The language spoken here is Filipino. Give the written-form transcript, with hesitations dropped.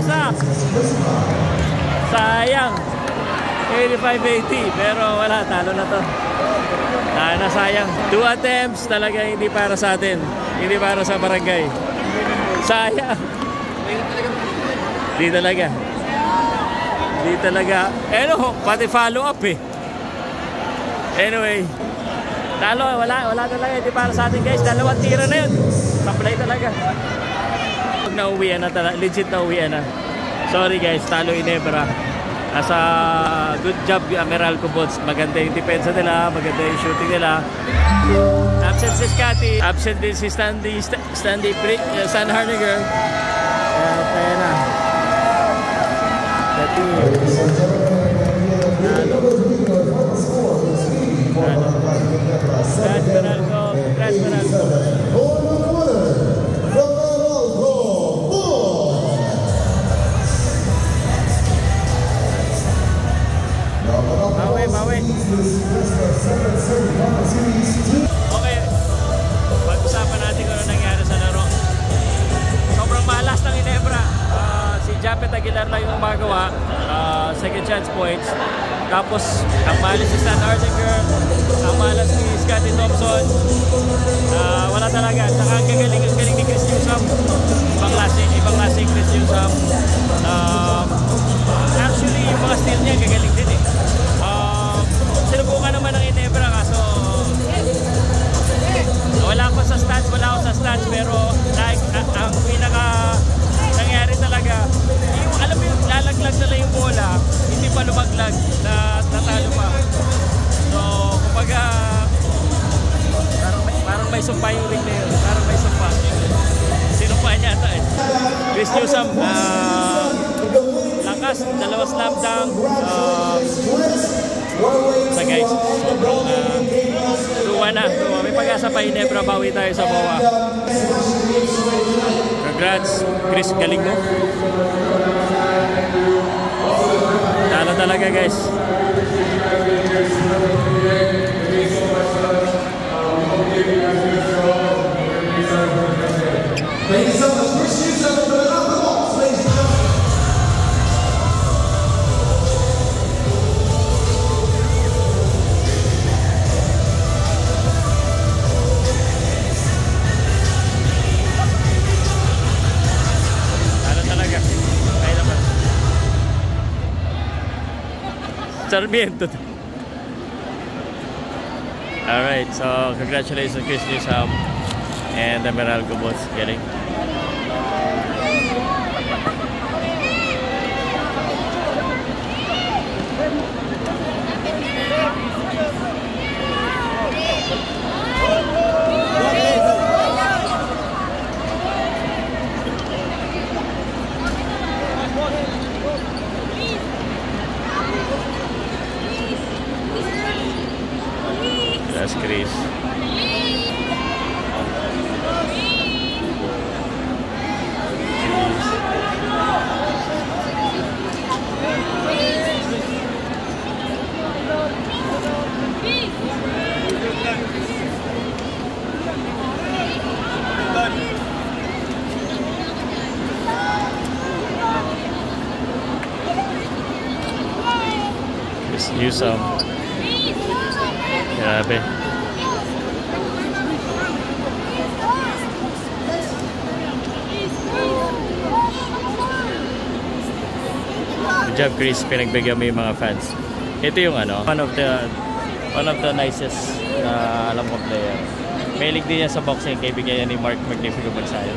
isa. Sayang. 85-80. Pero wala, talo na to. Nasayang. 2 attempts talaga hindi para sa atin. Hindi para sa barangay. Sayang. Di talaga. Di talaga. Ano, pati follow up eh. Anyway. Talo, wala talaga. Hindi para sa atin guys. 2 tira na yun. Sablay talaga. Pag nauwian na talaga. Legit nauwian na. Sorry guys. Talo Ginebra. Asa good job yung Meralco Bots. Maganda yung depensa nila. Maganda yung shooting nila. Absent si Scotty. Absent din si Stanley Stan Harniger. Kaya na. Congrats Meralco. Congrats Meralco. Mawi. Okay. Pag-usapan natin kung ano nangyari sa laro. Sobrang malas ng Ginebra. Si Japet Aguilar lang yung magawa. Second chance points. Tapos, ang malas si Stan Hardinger. Ang malas ni Scotty Thompson. Wala talaga. Saka ang galing ni Chris Newsom. Ibang klase Chris Newsom. Actually, yung mga steal niya gagaling din eh. Sinubukan naman ng Ginebra kaso wala ako sa stats pero like, ang pinaka nangyari talaga yung, alam mo yung lalaglag nila yung bola hindi pa lumaglag na natalo pa. So kumbaga parang may sumpa yung ring na yun. Parang may sumpa. Sinumpa niya ata eh. Chris Newsom lakas, 2 slam dunk. So guys, sobrang 2-1 na. May pag-asa pa Ginebra, bawi tayo sa BOA. Congrats, Chris, galing mo. Talo talaga guys. Sarmiento. Alright, so congratulations Chris Newsom and the Meralco Bots getting. That's Chris. Chris Newsom. Grabe. Good job Chris, pinagbigyan mo yung mga fans. Ito yung ano, one of the nicest na alam ko player. May lig din yan sa boxing, kaibigan yan ni Mark Magnifico Balsayo.